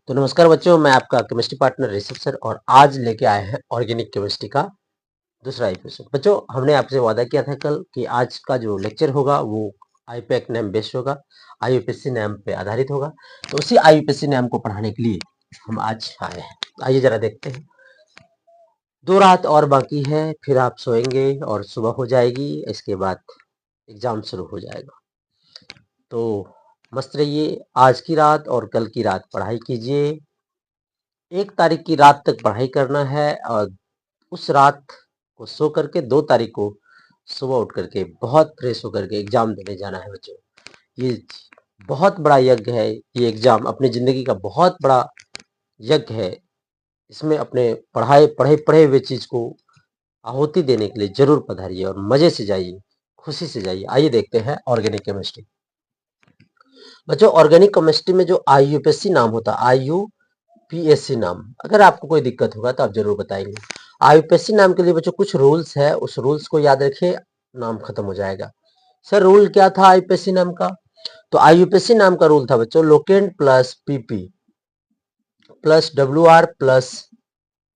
तो नमस्कार बच्चों, मैं आपका केमिस्ट्री पार्टनर ऋषभ सर और आज लेके आए हैं ऑर्गेनिक केमिस्ट्री का दूसरा एपिसोड। बच्चों, हमने आपसे वादा किया था कल कि आज का जो लेक्चर होगा वो आईपैक नैम बेस्ड होगा, आईयूपीएससी नैम पे आधारित होगा। तो उसी आईयूपीएससी नैम को पढ़ाने के लिए हम आज आए हैं। आइए जरा देखते हैं। 2 रात और बाकी है, फिर आप सोएंगे और सुबह हो जाएगी। इसके बाद एग्जाम शुरू हो जाएगा। तो मस्त रहिए। आज की रात और कल की रात पढ़ाई कीजिए। 1 तारीख की रात तक पढ़ाई करना है और उस रात को सो करके 2 तारीख को सुबह उठ करके बहुत फ्रेश होकर के एग्जाम देने जाना है बच्चों। ये बहुत बड़ा यज्ञ है। ये एग्जाम अपनी जिंदगी का बहुत बड़ा यज्ञ है। इसमें अपने पढ़े हुए चीज को आहुति देने के लिए जरूर पधारिए और मजे से जाइए, खुशी से जाइए। आइए देखते हैं ऑर्गेनिक केमिस्ट्री। बच्चों, ऑर्गेनिक केमिस्ट्री में जो आईयूपीएससी नाम होता है, आईयूपीएससी नाम, अगर आपको कोई दिक्कत होगा तो आप जरूर बताएंगे। आईयूपीएससी नाम के लिए बच्चों कुछ रूल्स है, उस रूल्स को याद रखिए, नाम खत्म हो जाएगा। सर रूल क्या था आईयूपीएससी नाम का? तो आईयूपीएससी नाम का रूल था बच्चों, लोकेंट plus PP plus WR plus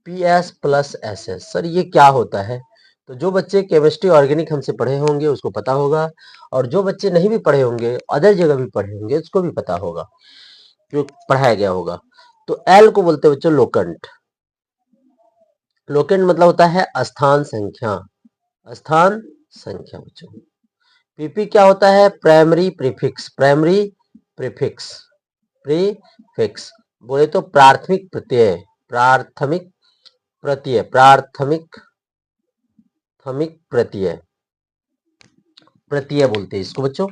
PS plus SS. Sir ये क्या होता है? तो जो बच्चे केमिस्ट्री ऑर्गेनिक हमसे पढ़े होंगे उसको पता होगा, और जो बच्चे नहीं भी पढ़े होंगे, अदर जगह भी पढ़े होंगे, उसको भी पता होगा, जो पढ़ाया गया होगा। तो एल को बोलते हैं बच्चों लोकेंट। लोकेंट मतलब होता है स्थान संख्या, स्थान संख्या बच्चों। पीपी क्या होता है? Primary prefix, primary prefix, prefix बोले तो प्राथमिक प्रत्यय, प्राथमिक प्रत्यय, प्राथमिक प्रत्यय, प्रत्यय बोलते हैं इसको बच्चों,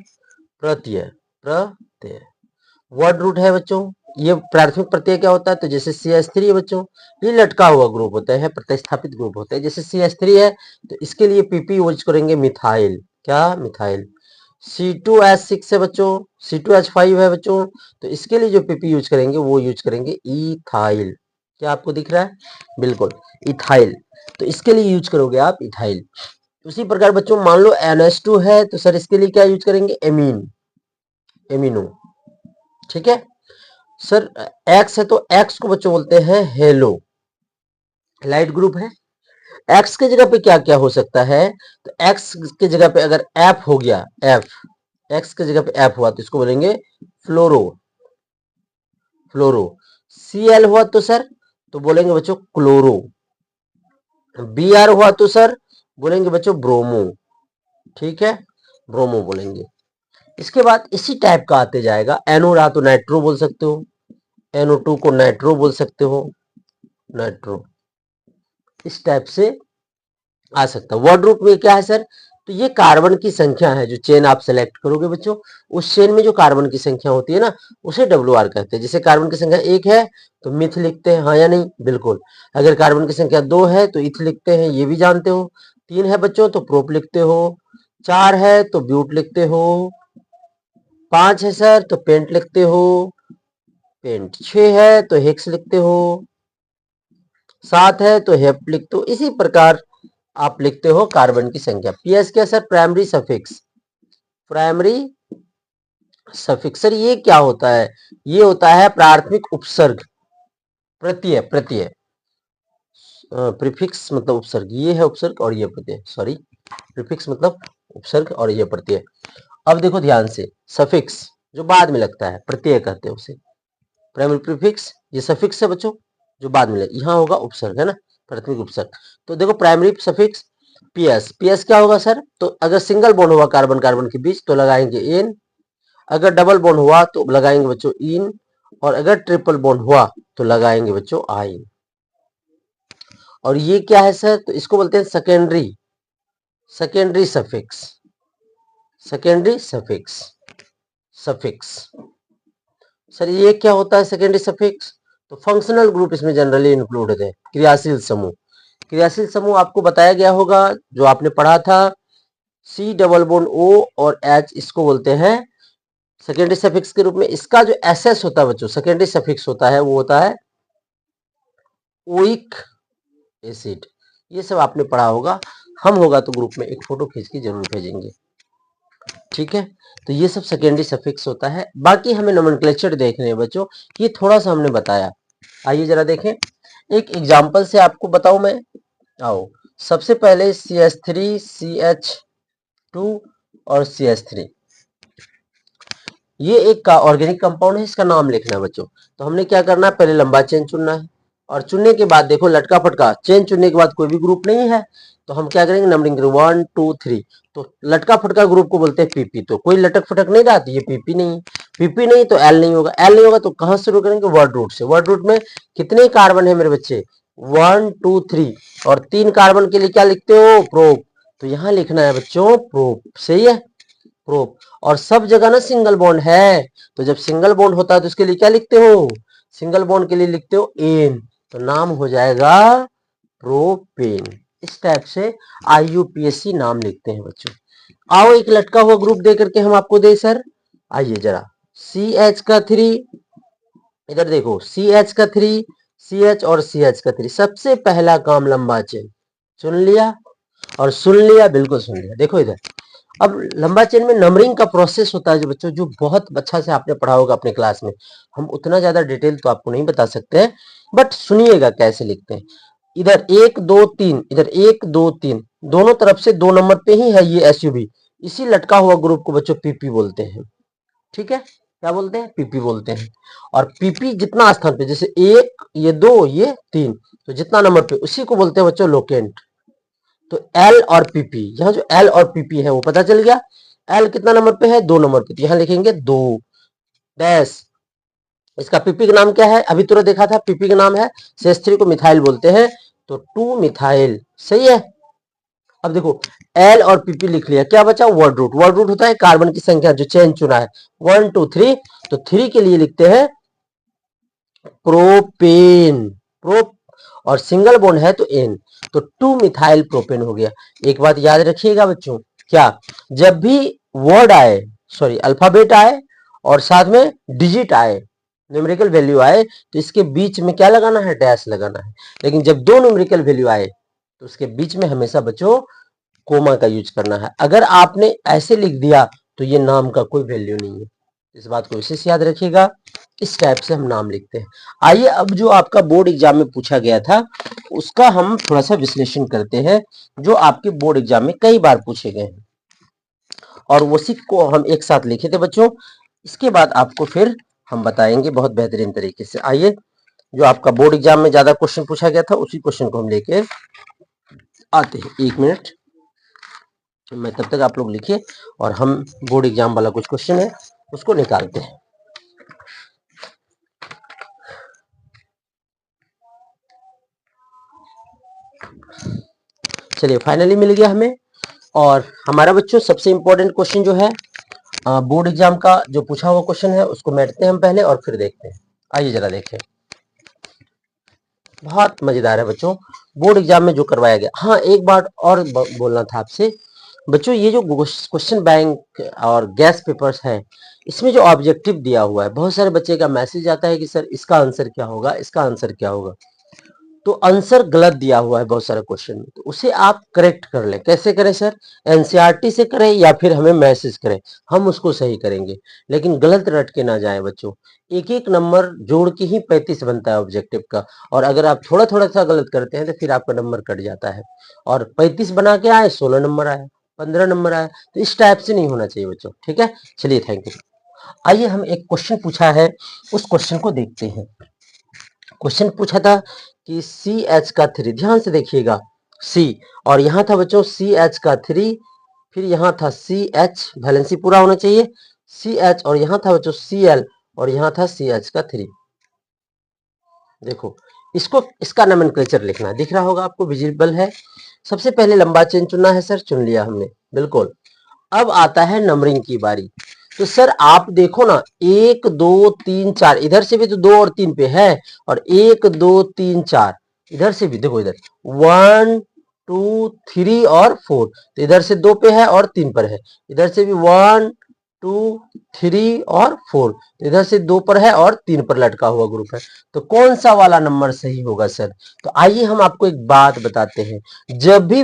प्रत्यय, प्रत्यय। वर्ड रूट है बच्चों। ये प्राथमिक प्रत्यय क्या होता है? तो जैसे CH3 है बच्चों, ये लटका हुआ ग्रुप होता है, प्रतिस्थापित ग्रुप होता है। जैसे CH3 है तो इसके लिए PP यूज करेंगे मिथाइल, क्या? मिथाइल। C2H6 है बच्चों, C2H5 है बच्चों, तो इसके लिए जो PP यूज करेंगे वो यूज करेंगे इथाइल। क्या आपको दिख रहा है? बिल्कुल, इथाइल। तो इसके लिए यूज करोगे आप इथाइल। उसी प्रकार बच्चों मान लो NH2 है तो सर इसके लिए क्या यूज करेंगे? Amine, amino. ठीक है सर। X है तो X को बच्चों बोलते हैं हेलो, लाइट ग्रुप है। X के जगह पे क्या क्या हो सकता है? तो X के जगह पे अगर F हो गया, F, X के जगह पे F हुआ तो इसको बोलेंगे फ्लोरो, फ्लोरो। Cl हुआ तो सर तो बोलेंगे बच्चों क्लोरो। Br हुआ तो सर बोलेंगे बच्चों ब्रोमो। ठीक है, ब्रोमो बोलेंगे। इसके बाद इसी टाइप का आते जाएगा। NO रहा तो नाइट्रो बोल सकते हो, NO2 को नाइट्रो बोल सकते हो, नाइट्रो। इस टाइप से आ सकता है। वर्ड रूप में क्या है सर? तो ये कार्बन की संख्या है, जो चेन आप सेलेक्ट करोगे बच्चों, उस चेन में जो कार्बन की संख्या होती है ना, उसे WR कहते हैं। जैसे कार्बन की संख्या 1 है तो मिथ लिखते हैं, हाँ या नहीं? बिल्कुल। अगर कार्बन की संख्या 2 है तो इथ लिखते हैं, ये भी जानते हो। 3 है बच्चों तो प्रोप लिखते हो, 4 है तो ब्यूट लिखते हो, 5 है सर तो पेंट लिखते हो, पेंट। 6 है तो हेक्स लिखते हो, 7 है तो हेप लिखते हो। इसी प्रकार आप लिखते हो कार्बन की संख्या। PS क्या sir? Primary suffix, primary suffix. Sir ये क्या होता है? ये होता है प्राथमिक उपसर्ग, प्रत्यय, प्रत्यय। प्रीफिक्स मतलब उपसर्ग, ये है उपसर्ग और ये प्रत्यय, सॉरी, प्रीफिक्स मतलब उपसर्ग और ये प्रत्यय। अब देखो ध्यान से, सफिक्स जो बाद में लगता है, प्रत्यय कहते हैं उसे। प्राइमरी प्रीफिक्स ये सफिक्स है बच्चों, जो बाद में लगे, यहाँ होगा उपसर्ग, है ना, प्राथमिक उपसर्ग। तो देखो प्राइमरी सफिक्स PS, PS क्या होगा सर? तो अगर सिंगल बॉन्ड हुआ कार्बन कार्बन के बीच तो लगाएंगे एन, अगर डबल बॉन्ड हुआ तो लगाएंगे बच्चों इन, और अगर ट्रिपल बॉन्ड हुआ तो लगाएंगे बच्चों आइन। और ये क्या है सर? तो इसको बोलते हैं secondary, secondary suffix, secondary suffix, suffix. Sir ये क्या होता है सेकेंडरी सफिक्स? तो फंक्शनल ग्रुप इसमें जनरली इंक्लूड होते हैं, क्रियाशील समूह। क्रियाशील समूह आपको बताया गया होगा, जो आपने पढ़ा था, C डबल बॉन्ड O और H, इसको बोलते हैं सेकेंडरी सफिक्स के रूप में। इसका जो SS होता है बच्चों, सेकेंडरी सफिक्स होता है, वो होता है ओइक एसिड। ये सब आपने पढ़ा होगा। हम होगा तो ग्रुप में एक फोटो खींच के जरूर भेजेंगे। ठीक है, तो ये सब सेकेंडरी सफिक्स होता है। बाकी हमें नोमेनक्लेचर देखने हैं बच्चों, ये थोड़ा सा हमने बताया। आइए जरा देखें, एक एग्जांपल से आपको बताऊं मैं। आओ, सबसे पहले CH3 CH2 और CH3, ये एक का ऑर्गेनिक कंपाउंड है, इसका नाम लिखना है बच्चों। तो हमने क्या करना है, पहले लंबा चेन चुनना है, और चुनने के बाद देखो लटका फटका चेन चुनने के बाद कोई भी ग्रुप नहीं है, तो हम क्या करेंगे, नंबरिंग करेंगे 1 2 3। तो लटका फटका ग्रुप को बोलते हैं पीपी, तो कोई लटक फटक नहीं रहा, तो ये पीपी नहीं, पीपी नहीं तो एल नहीं होगा, एल नहीं होगा तो कहां शुरू करेंगे, वर्ड रूट से। वर्ड रूट में कितने कार्बन है मेरे बच्चे, 1 2 3, और 3 कार्बन के लिए क्या लिखते हो, प्रोप। तो यहां लिखना है बच्चों प्रोप, सही है, प्रोप। और सब जगह ना सिंगल बॉन्ड है, तो जब सिंगल बॉन्ड होता है तो उसके लिए क्या लिखते हो, सिंगल बॉन्ड के लिए लिखते हो एन, तो नाम हो जाएगा प्रोपेन। इस टाइप से IUPAC नाम लिखते हैं बच्चों। आओ एक लटका हुआ ग्रुप दे करके हम आपको दे सर। आइए जरा, CH का 3, इधर देखो CH का 3, CH और CH का 3, सबसे पहला काम लंबा चेन चुन लिया, और सुन लिया, बिल्कुल सुन लिया। देखो इधर, अब लंबा चेन में नंबरिंग का प्रोसेस होता है जो बच्चों, जो बहुत अच्छा से आपने पढ़ा होगा अपने क्लास में। हम उतना ज्यादा डिटेल तो आपको नहीं बता सकते हैं, बट सुनिएगा कैसे लिखते हैं। इधर 1 2 3, इधर 1 2 3, दोनों तरफ से 2 नंबर पे ही है ये SUV। इसी लटका हुआ ग्रुप को बच्चों पीपी बोलते हैं। ठीक है, क्या बोलते हैं, पीपी बोलते हैं। और पीपी जितना स्थान पे, जैसे 1 ये 2 ये 3, तो जितना नंबर पे उसी को बोलते हैं बच्चों लोकेंट। तो एल और पीपी, यहाँ जो एल और पीपी है वो पता चल गया। एल कितना नंबर पे है, 2 नंबर पे, तो यहाँ लिखेंगे 2 डैश। इसका पीपी का नाम क्या है, अभी तुरंत देखा था, पीपी का नाम है CH3 को मिथाइल बोलते हैं, तो 2 मिथाइल, सही है। अब देखो एल और पीपी लिख लिया, क्या बचा, वर्ड रूट। वर्ड रूट होता है कार्बन की संख्या जो चेन चुना है, 1 2 3, तो 3 के लिए लिखते हैं प्रोपेन, प्रोप, और सिंगल बॉन्ड है तो एन, तो 2 मिथाइल प्रोपेन हो गया। एक बात याद रखिएगा बच्चों, क्या, जब भी वर्ड आए, सॉरी अल्फाबेट आए और साथ में डिजिट आए, न्यूमेरिकल वैल्यू आए, तो इसके बीच में क्या लगाना है, डैश लगाना है। लेकिन जब 2 न्यूमेरिकल वैल्यू आए तो उसके बीच में हमेशा बच्चों कोमा का यूज करना है। अगर आपने ऐसे लिख दिया तो ये नाम का कोई वैल्यू नहीं है, इस बात को विशेष याद रखिएगा। इस टाइप से हम नाम लिखते हैं। आइए अब जो आपका बोर्ड एग्जाम में पूछा गया था उसका हम थोड़ा सा विश्लेषण करते हैं, जो आपके बोर्ड एग्जाम में कई बार पूछे गए हैं, और उसी को हम एक साथ लिखे थे बच्चों। इसके बाद आपको फिर हम बताएंगे बहुत बेहतरीन तरीके से। आइए, जो आपका बोर्ड एग्जाम में ज्यादा क्वेश्चन पूछा गया था उसी क्वेश्चन को हम लेके आते हैं। 1 मिनट मैं, तब तक आप लोग लिखिए और हम बोर्ड एग्जाम वाला कुछ क्वेश्चन है उसको निकालते हैं। चलिए फाइनली मिल गया हमें, और हमारा बच्चों सबसे इंपॉर्टेंट क्वेश्चन जो है बोर्ड एग्जाम का जो पूछा हुआ क्वेश्चन है उसको मैटते हैं हम पहले और फिर देखते हैं। आइए जरा देखें, बहुत मजेदार है बच्चों बोर्ड एग्जाम में जो करवाया गया। हाँ एक बात और बोलना था आपसे बच्चों, ये जो क्वेश्चन बैंक और गैस पेपर्स है, इसमें जो ऑब्जेक्टिव दिया हुआ है, बहुत सारे बच्चे का मैसेज आता है कि सर इसका आंसर क्या होगा, इसका आंसर क्या होगा, तो आंसर गलत दिया हुआ है बहुत सारे क्वेश्चन में, तो उसे आप करेक्ट कर लें। कैसे करें सर, NCERT से करें या फिर हमें मैसेज करें, हम उसको सही करेंगे, लेकिन गलत रट के ना जाए बच्चों। एक एक नंबर जोड़ के ही 35 बनता है ऑब्जेक्टिव का, और अगर आप थोड़ा थोड़ा सा गलत करते हैं तो फिर आपका नंबर कट जाता है, और 35 बना के आए 16 नंबर आए, 15 नंबर आए, तो इस टाइप से नहीं होना चाहिए बच्चों। ठीक है, चलिए थैंक यू। आइए हम एक क्वेश्चन पूछा है उस क्वेश्चन को देखते हैं। क्वेश्चन पूछा था कि CH का 3, ध्यान से देखिएगा, C, और यहां था बच्चों CH का 3, फिर यहां था CH, वैलेंसी पूरा होना चाहिए, CH, और यहां था बच्चों Cl, और यहां था CH का 3। देखो इसको, इसका नोमेनक्लेचर लिखना है, दिख रहा होगा आपको, विजिबल है। सबसे पहले लंबा चेन चुनना है सर, चुन लिया हमने, बिल्कुल। अब आता है नंबरिंग की बारी। तो सर आप देखो ना, 1 2 3 4, इधर से भी तो 2 और 3 पे है, और 1 2 3 4 इधर से भी देखो, इधर 1 2 3 और 4, तो इधर से 2 पे है और 3 पर है, इधर से भी 1 2 3 और 4, तो इधर से 2 पर है और 3 पर लटका हुआ ग्रुप है, तो कौन सा वाला नंबर सही होगा सर। तो आइए हम आपको एक बात बताते हैं, जब भी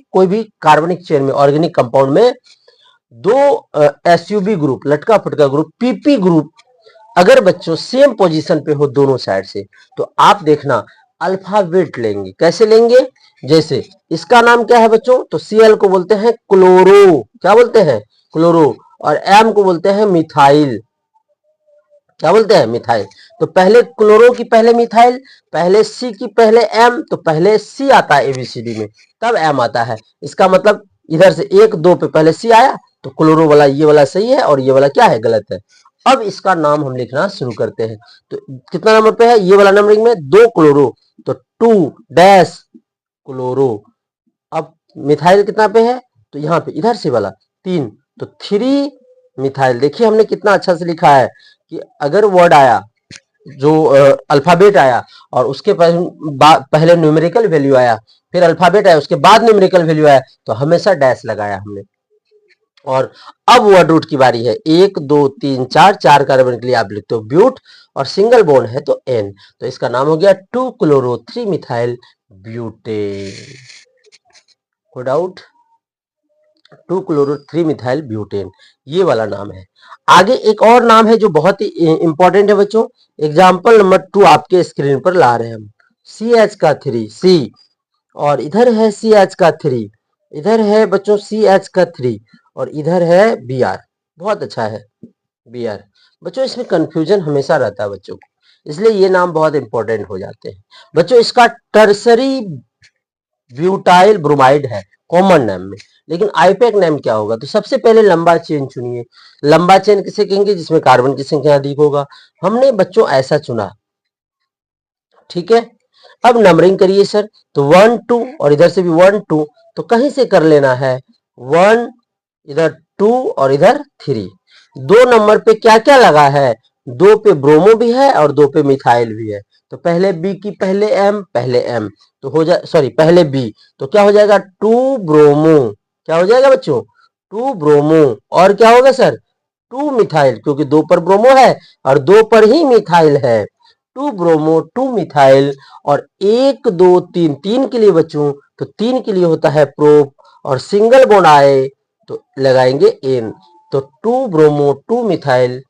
कोई भी कार्बनिक चेन में, ऑर्गेनिक कंपाउंड में दो SUB ग्रुप, लटका फटका ग्रुप, PP ग्रुप अगर बच्चों सेम पोजीशन पे हो दोनों साइड से, तो आप देखना अल्फाबेट लेंगे। कैसे लेंगे? जैसे इसका नाम क्या है बच्चों? तो Cl को बोलते हैं क्लोरो, क्या बोलते हैं? क्लोरो। और M को बोलते हैं मिथाइल, क्या बोलते हैं? मिथाइल। तो पहले क्लोरो की पहले मिथाइल, पहले C की पहले M, तो पहले C आता है ABCD में, तब M आता है। इसका मतलब इधर से 1 2 पे पहले C आया, तो क्लोरो वाला ये वाला सही है और ये वाला क्या है? गलत है। अब इसका नाम हम लिखना शुरू करते हैं। तो कितना नंबर पे है? ये वाला नंबरिंग में 2 क्लोरो, तो 2 डैश क्लोरो। अब मिथाइल कितना पे है? तो यहाँ पे इधर से वाला 3, तो 3 मिथाइल। देखिए हमने कितना अच्छा से लिखा है कि अगर वर्ड आया, जो अल्फाबेट आया और उसके पहले न्यूमेरिकल वैल्यू आया, फिर अल्फाबेट आया, उसके बाद न्यूमेरिकल वैल्यू आया, तो हमेशा डैश लगाया हमने। और अब वर्ड रूट की बारी है। 1 2 3 4, 4 कार्बन के लिए आप लिखते हो ब्यूट, और सिंगल बॉन्ड है तो N, तो इसका नाम हो गया 2 क्लोरो 3 मिथाइल ब्यूटेन। कोई डाउट? 2 क्लोरो 3 मिथाइल ब्यूटेन, ये वाला नाम है। आगे एक और नाम है जो बहुत ही इंपॉर्टेंट है बच्चों। एग्जाम्पल नंबर 2 आपके स्क्रीन पर ला रहे हैं हम। CH का 3 C, और इधर है CH का 3, इधर है बच्चों CH का 3, और इधर है Br। बहुत अच्छा है Br। बच्चों इसमें कंफ्यूजन हमेशा रहता है बच्चों को, इसलिए ये नाम बहुत इंपॉर्टेंट हो जाते हैं बच्चों। इसका टर्सरी ब्यूटाइल ब्रोमाइड है कॉमन नेम में, लेकिन आईपैक नेम क्या होगा? तो सबसे पहले लंबा चेन चुनिए। लंबा चेन किसे कहेंगे? जिसमें कार्बन की संख्या अधिक होगा। हमने बच्चों ऐसा चुना, ठीक है। अब नंबरिंग करिए सर, तो 1 2, और इधर से भी 1 2, तो कहीं से कर लेना है 1, इधर 2 और इधर 3। 2 नंबर पे क्या क्या लगा है? 2 पे ब्रोमो भी है और 2 पे मिथाइल भी है। तो पहले बी की पहले एम, पहले एम, तो हो जाए, सॉरी पहले बी, तो क्या हो जाएगा? 2 ब्रोमो। क्या हो जाएगा बच्चों? 2 ब्रोमो। और क्या होगा सर? 2 मिथाइल, क्योंकि 2 पर ब्रोमो है और 2 पर ही मिथाइल है। 2 ब्रोमो 2 मिथाइल। और 1 2 3, 3 के लिए बच्चों, तो 3 के लिए होता है प्रोप, और सिंगल बॉन्ड आए तो लगाएंगे एन, तो 2 ब्रोमो 2 मिथाइल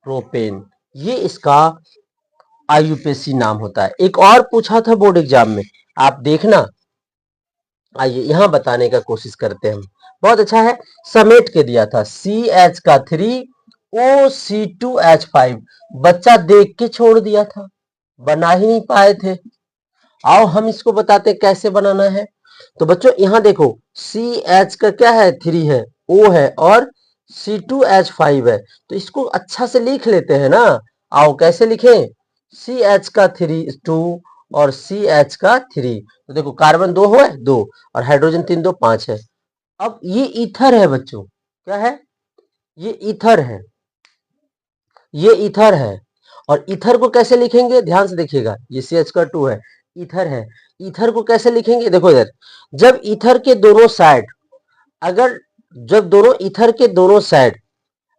प्रोपेन, ये इसका IUPAC नाम होता है। एक और पूछा था बोर्ड एग्जाम में, आप देखना। आइए यहां बताने का कोशिश करते हैं हम। बहुत अच्छा है, समेट के दिया था CH का 3 OC2H5, बच्चा देख के छोड़ दिया था, बना ही नहीं पाए थे। आओ हम इसको बताते हैं कैसे बनाना है। तो बच्चों यहां देखो, CH का क्या है? 3 है, O है, और C2H5 है, तो इसको अच्छा से लिख लेते हैं ना। आओ कैसे लिखें? CH का 3 2 और CH का 3, तो देखो कार्बन 2 है 2, और हाइड्रोजन 3 2 5 है। अब ये ईथर है बच्चों, क्या है? ये ईथर है, ये ईथर है। और ईथर को कैसे लिखेंगे? ध्यान से देखिएगा, ये CH का 2 है, ईथर है। ईथर को कैसे लिखेंगे? देखो इधर, जब ईथर के दोनों साइड, अगर जब दोनों ईथर के दोनों साइड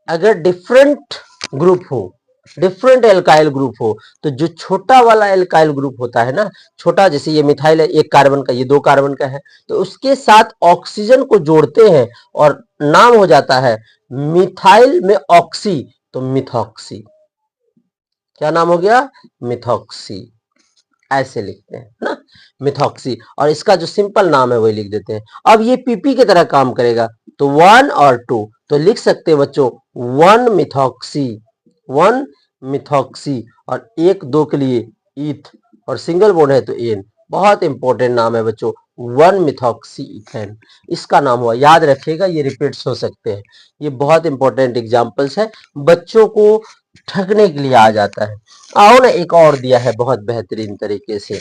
अगर डिफरेंट ग्रुप हो, डिफरेंट एल्काइल ग्रुप हो, तो जो छोटा वाला एल्काइल ग्रुप होता है ना, छोटा, जैसे ये मिथाइल है 1 कार्बन का, ये 2 कार्बन का है, तो उसके साथ ऑक्सीजन को जोड़ते हैं और नाम हो जाता है मिथाइल में ऑक्सी, तो मिथॉक्सी। क्या नाम हो गया? मिथॉक्सी। ऐसे लिखते हैं ना, मिथॉक्सी। और इसका जो सिंपल नाम है वही लिख देते हैं। अब ये PP की तरह काम करेगा, तो 1 और 2, तो लिख सकते हैं बच्चों 1 मिथॉक्सी, 1 मिथॉक्सी, और 1 2 के लिए ईथ, और सिंगल बॉन्ड है तो एन। बहुत इंपॉर्टेंट नाम है बच्चों, 1 मिथॉक्सी इथेन, इसका नाम हुआ। याद रखिएगा, ये रिपीट्स हो सकते हैं, ये बहुत इंपॉर्टेंट एग्जाम्पल्स है, बच्चों को ठगने के लिए आ जाता है। आओ ना, एक और दिया है बहुत बेहतरीन तरीके से,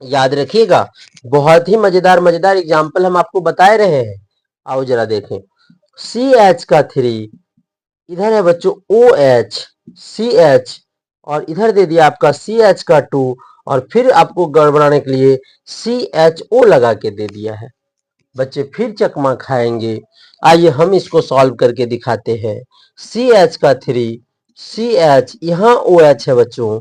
याद रखिएगा। बहुत ही मजेदार मजेदार एग्जाम्पल हम आपको बताए रहे हैं। आओ जरा देखें, CH का 3, इधर है बच्चों OH CH, और इधर दे दिया आपका CH का 2, और फिर आपको गड़बड़ाने के लिए CHO लगा के दे दिया है। बच्चे फिर चकमा खाएंगे। आइए हम इसको सॉल्व करके दिखाते हैं। CH का 3, CH, यहाँ OH है बच्चों,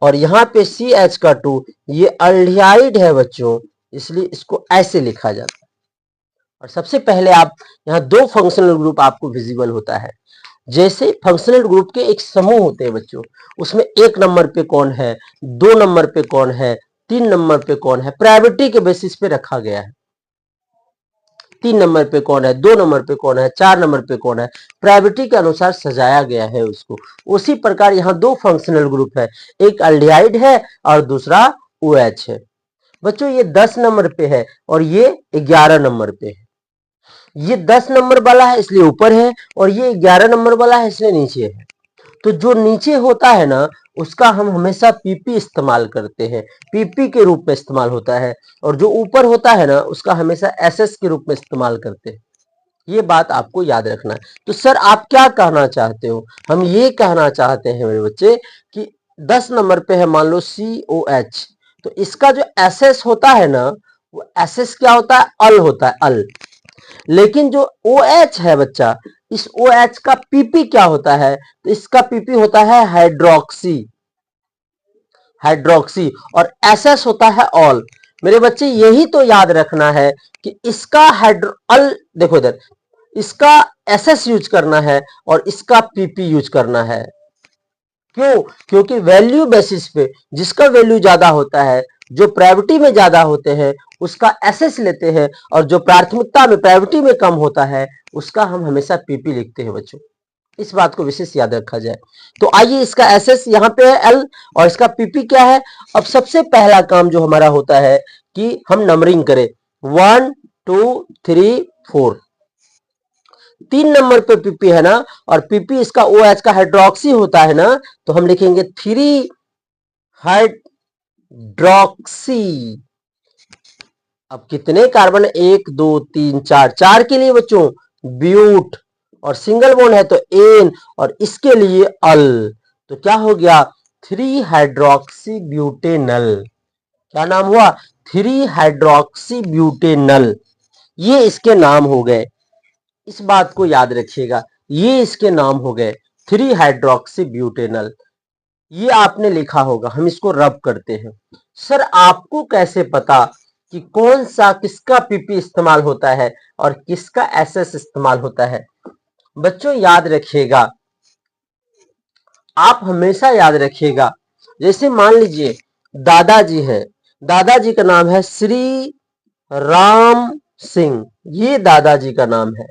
और यहाँ पे CH का 2, ये अल्डिहाइड है बच्चों, इसलिए इसको ऐसे लिखा जाता है। और सबसे पहले आप यहाँ दो फंक्शनल ग्रुप आपको विजिबल होता है। जैसे फंक्शनल ग्रुप के एक समूह होते हैं बच्चों, उसमें 1 नंबर पे कौन है, 2 नंबर पे कौन है, 3 नंबर पे कौन है, प्रायोरिटी के बेसिस पे रखा गया है। 3 नंबर पे कौन है, 2 नंबर पे कौन है, 4 नंबर पे कौन है, प्रायोरिटी के अनुसार सजाया गया है उसको। उसी प्रकार यहाँ दो फंक्शनल ग्रुप है, एक एल्डिहाइड है और दूसरा OH है। बच्चों ये 10 नंबर पे है और ये 11 नंबर पे है। ये 10 नंबर वाला है इसलिए ऊपर है और ये 11 नंबर वाला है इसलिए नीचे है। तो जो नीचे होता है ना उसका हम हमेशा PP इस्तेमाल करते हैं, PP के रूप में इस्तेमाल होता है, और जो ऊपर होता है ना उसका हमेशा SS के रूप में इस्तेमाल करते हैं। ये बात आपको याद रखना है। तो सर आप क्या कहना चाहते हो? हम ये कहना चाहते हैं मेरे बच्चे कि 10 नंबर पे है मान लो COH, तो इसका जो SS होता है ना वो SS क्या होता है, अल होता है, अल। लेकिन जो OH है बच्चा, इस OH का PP क्या होता है, तो इसका PP होता है हाइड्रोक्सी, हाइड्रोक्सी, और SS होता है ऑल। मेरे बच्चे यही तो याद रखना है कि इसका हाइड्रो अल, देखो इधर, इसका SS यूज करना है और इसका PP यूज करना है। क्यों? क्योंकि वैल्यू बेसिस पे जिसका वैल्यू ज्यादा होता है, जो प्रायोरिटी में ज्यादा होते हैं उसका SS लेते हैं, और जो प्राथमिकता में प्रायोरिटी में कम होता है उसका हम हमेशा PP लिखते हैं बच्चों। इस बात को विशेष याद रखा जाए। तो आइए इसका SS यहाँ पे है L और इसका PP क्या है। अब सबसे पहला काम जो हमारा होता है कि हम नंबरिंग करें 1 2 3 4। 3 नंबर पे PP है ना, और PP इसका OH का हाइड्रोक्सी होता है ना, तो हम लिखेंगे 3 हाइड्रोक्सी। अब कितने कार्बन, 1 2 3 4, 4 के लिए बच्चों ब्यूट, और सिंगल बॉन्ड है तो एन, और इसके लिए अल। तो क्या हो गया, 3 हाइड्रोक्सी ब्यूटेनल। क्या नाम हुआ, 3 हाइड्रोक्सी ब्यूटेनल। ये इसके नाम हो गए। इस बात को याद रखिएगा, ये इसके नाम हो गए 3 हाइड्रोक्सी ब्यूटेनल। ये आपने लिखा होगा, हम इसको रब करते हैं। सर आपको कैसे पता कि कौन सा किसका PP इस्तेमाल होता है और किसका SS इस्तेमाल होता है? बच्चों याद रखिएगा, आप हमेशा याद रखिएगा, जैसे मान लीजिए दादाजी है, दादाजी का नाम है श्री राम सिंह, ये दादाजी का नाम है,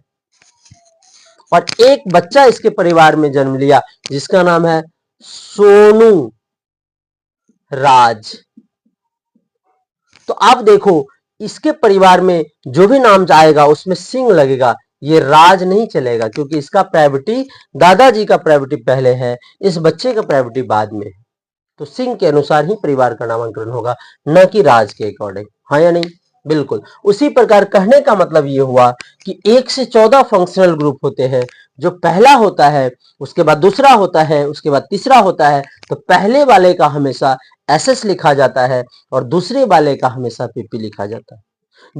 और एक बच्चा इसके परिवार में जन्म लिया जिसका नाम है सोनू राज। तो आप देखो इसके परिवार में जो भी नाम आएगा उसमें सिंह लगेगा, ये राज नहीं चलेगा, क्योंकि इसका प्रायोरिटी, दादाजी का प्रायोरिटी पहले है, इस बच्चे का प्रायोरिटी बाद में है। तो सिंह के अनुसार ही परिवार का नामांकन होगा, न कि राज के अकॉर्डिंग। हाँ या नहीं? बिल्कुल। उसी प्रकार कहने का मतलब ये हुआ कि 1 से 14 फंक्शनल ग्रुप होते हैं। जो पहला होता है, उसके बाद दूसरा होता है, उसके बाद तीसरा होता है, तो पहले वाले का हमेशा SS लिखा जाता है और दूसरे वाले का हमेशा PP लिखा जाता है।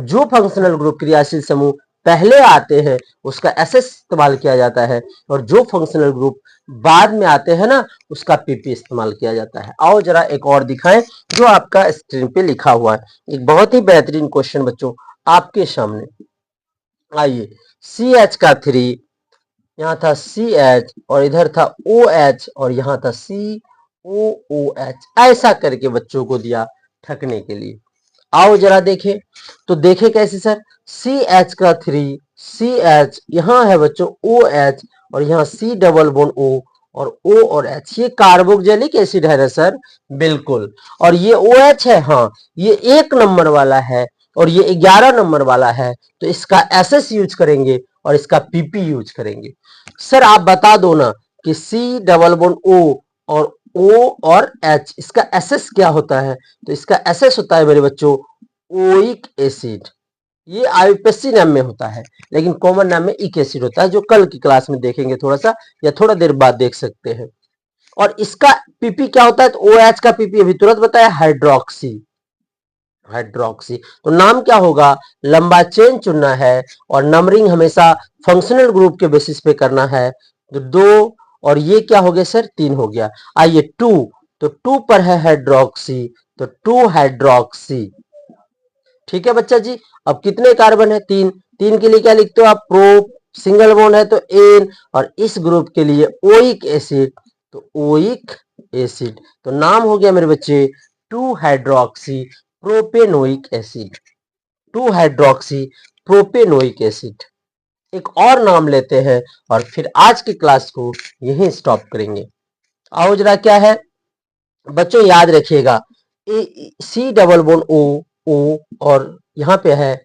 जो फंक्शनल ग्रुप क्रियाशील समूह पहले आते हैं उसका SS इस्तेमाल किया जाता है, और जो फंक्शनल ग्रुप बाद में आते हैं ना उसका PP इस्तेमाल किया जाता है। आओ जरा एक और दिखाएं जो आपका स्क्रीन पे लिखा हुआ है, एक बहुत ही बेहतरीन क्वेश्चन बच्चों आपके सामने। आइए, CH का 3, यहाँ था CH और इधर था OH और यहाँ था COOH, ऐसा करके बच्चों को दिया ठकने के लिए। आओ जरा देखें, तो देखें कैसे सर, CH का 3, CH, यहाँ है बच्चों OH और यहाँ C डबल बॉन्ड O, और O और H, ये कार्बोक्सिलिक एसिड है ना सर? बिल्कुल। और ये OH है, हाँ ये 1 नंबर वाला है और ये 11 नंबर वाला है, तो इसका SS यूज करेंगे और इसका PP यूज करेंगे। सर आप बता दो ना कि C डबल बॉन्ड O और O और H, इसका SS क्या होता है? तो इसका SS होता है मेरे बच्चों ओइक एसिड। ये आईयूपीएसी नाम में होता है, लेकिन कॉमन नाम में इक एसिड होता है, जो कल की क्लास में देखेंगे थोड़ा सा, या थोड़ा देर बाद देख सकते हैं। और इसका PP क्या होता है? तो OH का PP अभी तुरंत बताया, हाइड्रोक्सी, हाइड्रोक्सी। तो नाम क्या होगा? लंबा चेन चुनना है और नंबरिंग हमेशा फंक्शनल ग्रुप के बेसिस पे करना है। तो 2 और ये क्या हो गया सर? 3 हो गया। आइए 2, तो 2 पर है हाइड्रोक्सी, तो 2 हाइड्रोक्सी। ठीक है बच्चा जी। अब कितने कार्बन है? 3, 3 के लिए क्या लिखते हो आप? प्रो, सिंगल बॉन्ड है तो एन, और इस ग्रुप के लिए ओइक एसिड, तो ओइक एसिड, तो नाम हो गया मेरे बच्चे 2 hydroxy propanoic acid, 2 hydroxy propanoic acid. एक और नाम लेते हैं और फिर आज की क्लास को यहीं स्टॉप करेंगे। आओ जरा, क्या है बच्चों, याद रखिएगा, सी डबल बॉन्ड ओ, ओ, और यहाँ पे है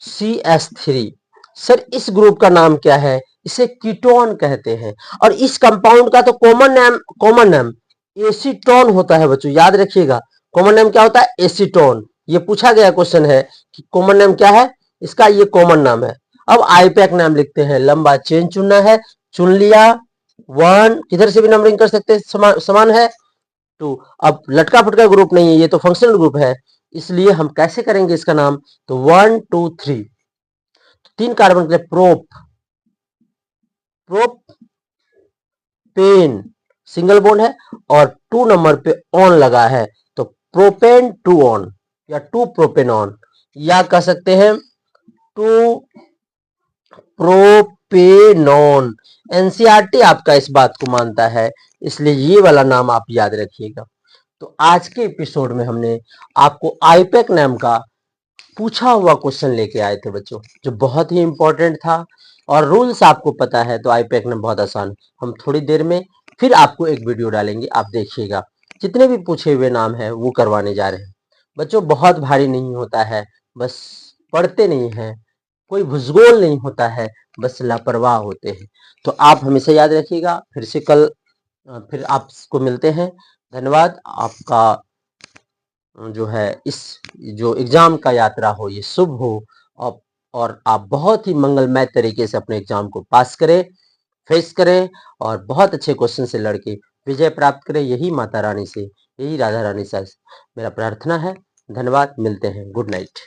CH3। सर इस ग्रुप का नाम क्या है? इसे कीटोन कहते हैं। और इस कंपाउंड का तो कॉमन नाम एसीटोन होता है बच्चों, याद रखिएगा। कॉमन नाम क्या होता है? एसीटोन। ये पूछा गया क्वेश्चन है कि कॉमन नाम क्या है इसका, ये कॉमन नाम है। अब आईपैक नाम लिखते हैं, लंबा चेन चुनना है, चुन लिया। 1 किधर से भी नंबरिंग कर सकते हैं, समान है। 2, अब लटका फटका ग्रुप नहीं है, ये तो फंक्शनल ग्रुप है, इसलिए हम कैसे करेंगे इसका नाम? तो 1 2 3, 3 कार्बन के लिए प्रोप, प्रोपेन सिंगल बॉन्ड है, और 2 नंबर पे ऑन लगा है, तो प्रोपेन 2 ऑन या 2 प्रोपेनॉन, या कह सकते हैं 2 प्रोपेनॉन। एनसीईआरटी आपका इस बात को मानता है, इसलिए ये वाला नाम आप याद रखिएगा। तो आज के एपिसोड में हमने आपको आईपैक नाम का पूछा हुआ क्वेश्चन लेके आए थे बच्चों, जो बहुत ही इंपॉर्टेंट था, और रूल्स आपको पता है तो आईपैक नाम बहुत आसान। हम थोड़ी देर में फिर आपको एक वीडियो डालेंगे, आप देखिएगा। जितने भी पूछे हुए नाम है वो करवाने जा रहे हैं बच्चों। बहुत भारी नहीं होता है, बस पढ़ते नहीं है, कोई भूगोल नहीं होता है, बस लापरवाह होते हैं। तो आप हमेशा याद रखिएगा। फिर से कल फिर आपको मिलते हैं। धन्यवाद आपका। जो है इस जो एग्जाम का यात्रा हो ये शुभ हो, और आप बहुत ही मंगलमय तरीके से अपने एग्जाम को पास करें, फेस करें, और बहुत अच्छे क्वेश्चन से लड़के विजय प्राप्त करें। यही माता रानी से, यही राधा रानी से मेरा प्रार्थना है। धन्यवाद, मिलते हैं, गुड नाइट।